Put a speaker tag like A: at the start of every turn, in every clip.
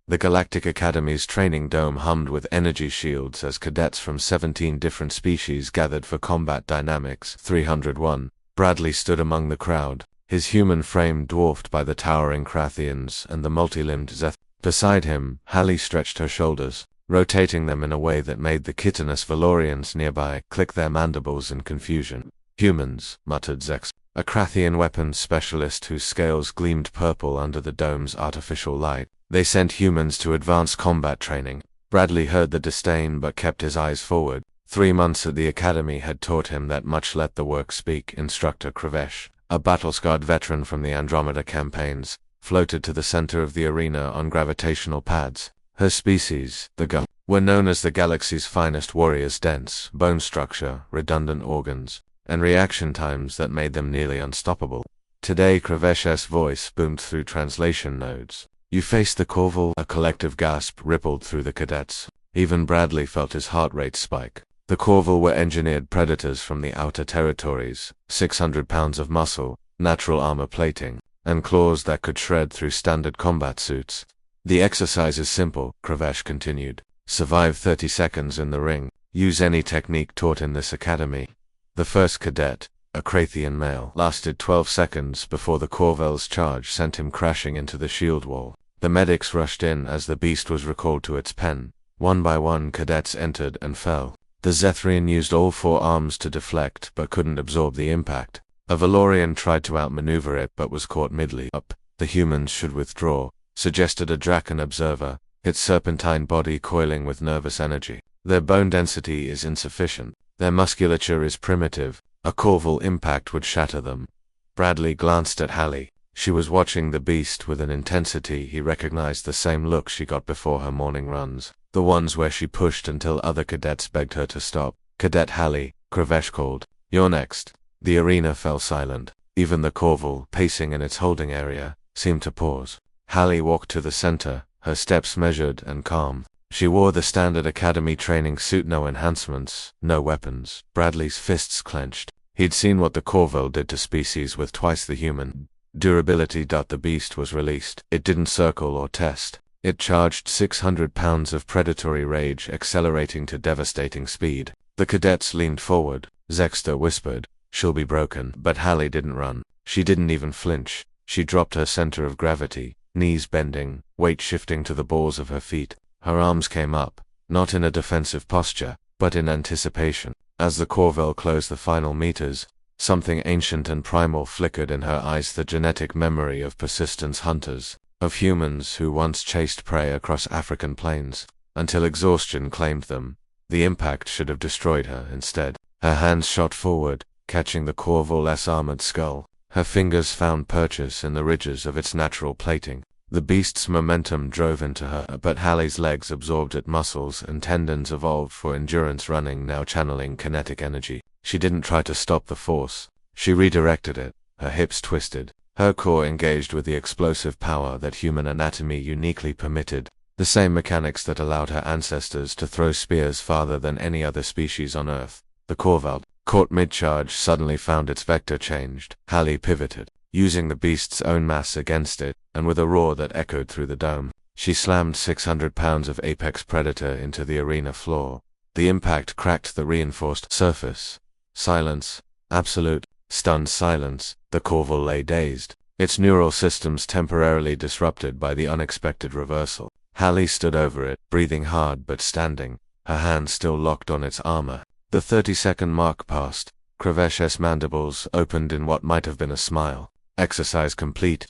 A: The Galactic Academy's training dome hummed with energy shields as cadets from 17 different species gathered for combat dynamics. 301. Bradley stood among the crowd, his human frame dwarfed by the towering Krathians and the multi-limbed Zeth. Beside him, Hallie stretched her shoulders, rotating them in a way that made the chitinous Valorians nearby click their mandibles in confusion. Humans, muttered Zex, a Krathian weapons specialist whose scales gleamed purple under the dome's artificial light. They sent humans to advanced combat training. Bradley heard the disdain but kept his eyes forward. 3 months at the academy had taught him that much. Let the work speak. Instructor Kravesh, a battle-scarred veteran from the Andromeda campaigns, floated to the center of the arena on gravitational pads. Her species, the Ga, were known as the galaxy's finest warriors. Dense bone structure, redundant organs, and reaction times that made them nearly unstoppable. Today Kravesh's voice boomed through translation nodes. You faced the Corval. A collective gasp rippled through the cadets. Even Bradley felt his heart rate spike. The Corval were engineered predators from the outer territories, 600 pounds of muscle, natural armor plating, and claws that could shred through standard combat suits. The exercise is simple, Kravesh continued. Survive 30 seconds in the ring. Use any technique taught in this academy. The first cadet, a Krathian male, lasted 12 seconds before the Corval's charge sent him crashing into the shield wall. The medics rushed in as the beast was recalled to its pen. One by one cadets entered and fell. The Zethrian used all 4 arms to deflect but couldn't absorb the impact. A Valorian tried to outmaneuver it but was caught midly up. The humans should withdraw, suggested a Draken observer, its serpentine body coiling with nervous energy. Their bone density is insufficient. Their musculature is primitive. A Corval impact would shatter them. Bradley glanced at Hallie. She was watching the beast with an intensity he recognized, the same look she got before her morning runs. The ones where she pushed until other cadets begged her to stop. Cadet Hallie, Kravesh called. You're next. The arena fell silent. Even the Corval, pacing in its holding area, seemed to pause. Hallie walked to the center, her steps measured and calm. She wore the standard academy training suit, no enhancements, no weapons. Bradley's fists clenched. He'd seen what the Corval did to species with twice the human durability. The beast was released. It didn't circle or test. It charged 600 pounds of predatory rage, accelerating to devastating speed. The cadets leaned forward. Zexter whispered, "She'll be broken." But Hallie didn't run. She didn't even flinch. She dropped her center of gravity, knees bending, weight shifting to the balls of her feet. Her arms came up, not in a defensive posture, but in anticipation. As the Corval closed the final meters, something ancient and primal flickered in her eyes, the genetic memory of persistence hunters, of humans who once chased prey across African plains, until exhaustion claimed them. The impact should have destroyed her instead. Her hands shot forward, catching the Corval's armored skull. Her fingers found purchase in the ridges of its natural plating. The beast's momentum drove into her, but Hallie's legs absorbed it. Muscles and tendons evolved for endurance, running, now channeling kinetic energy. She didn't try to stop the force. She redirected it. Her hips twisted. Her core engaged with the explosive power that human anatomy uniquely permitted, the same mechanics that allowed her ancestors to throw spears farther than any other species on Earth. The Corval, caught mid-charge, suddenly found its vector changed. Hallie pivoted, using the beast's own mass against it, and with a roar that echoed through the dome, she slammed 600 pounds of apex predator into the arena floor. The impact cracked the reinforced surface. Silence. Absolute, stunned silence. The Corval lay dazed, its neural systems temporarily disrupted by the unexpected reversal. Hallie stood over it, breathing hard but standing, her hands still locked on its armor. The 30-second mark passed. Kravesh's mandibles opened in what might have been a smile. Exercise complete.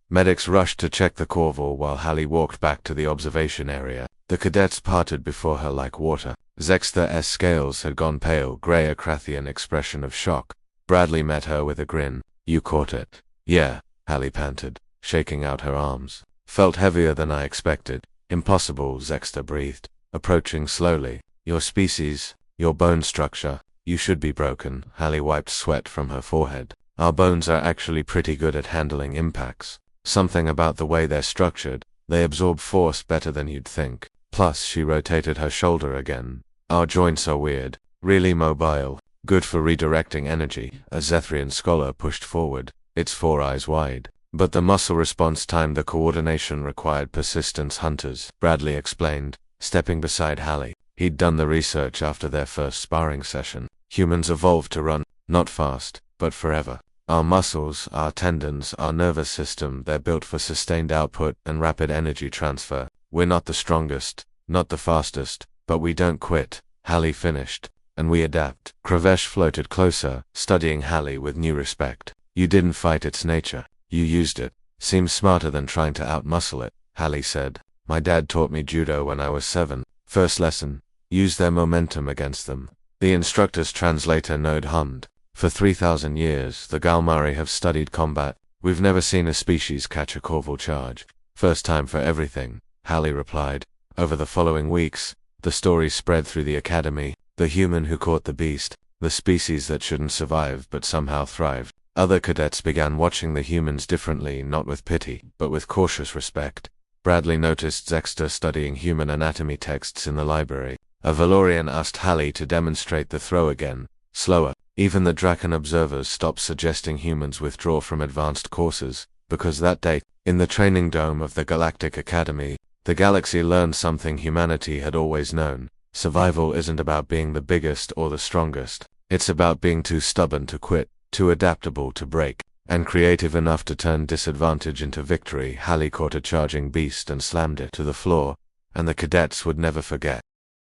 A: Medics rushed to check the Corval while Hallie walked back to the observation area. The cadets parted before her like water. Zexter's scales had gone pale, gray, a Krathian expression of shock. Bradley met her with a grin. You caught it. Yeah, Hallie panted, shaking out her arms. Felt heavier than I expected. Impossible, Zexter breathed, approaching slowly. Your species, your bone structure, you should be broken. Hallie wiped sweat from her forehead. Our bones are actually pretty good at handling impacts. Something about the way they're structured, they absorb force better than you'd think. Plus, she rotated her shoulder again. Our joints are weird, really mobile, good for redirecting energy. A Zethrian scholar pushed forward, its 4 eyes wide. But the muscle response time, the coordination required persistence. Hunters, Bradley explained, stepping beside Hallie. He'd done the research after their first sparring session. Humans evolved to run, not fast, but forever. Our muscles, our tendons, our nervous system, they're built for sustained output and rapid energy transfer. We're not the strongest, not the fastest, but we don't quit, Hallie finished, and we adapt. Kravesh floated closer, studying Hallie with new respect. You didn't fight its nature, you used it. Seems smarter than trying to outmuscle it, Hallie said. My dad taught me judo when I was 7. First lesson, use their momentum against them. The instructor's translator node hummed. For 3,000 years, the Galmari have studied combat. We've never seen a species catch a corval charge. First time for everything, Hallie replied. Over the following weeks, the story spread through the academy. The human who caught the beast, the species that shouldn't survive but somehow thrived. Other cadets began watching the humans differently, not with pity, but with cautious respect. Bradley noticed Zexter studying human anatomy texts in the library. A Valorian asked Hallie to demonstrate the throw again, slower. Even the Draken observers stopped suggesting humans withdraw from advanced courses, because that day, in the training dome of the Galactic Academy, the galaxy learned something humanity had always known. Survival isn't about being the biggest or the strongest. It's about being too stubborn to quit, too adaptable to break, and creative enough to turn disadvantage into victory. Hallie caught a charging beast and slammed it to the floor, and the cadets would never forget.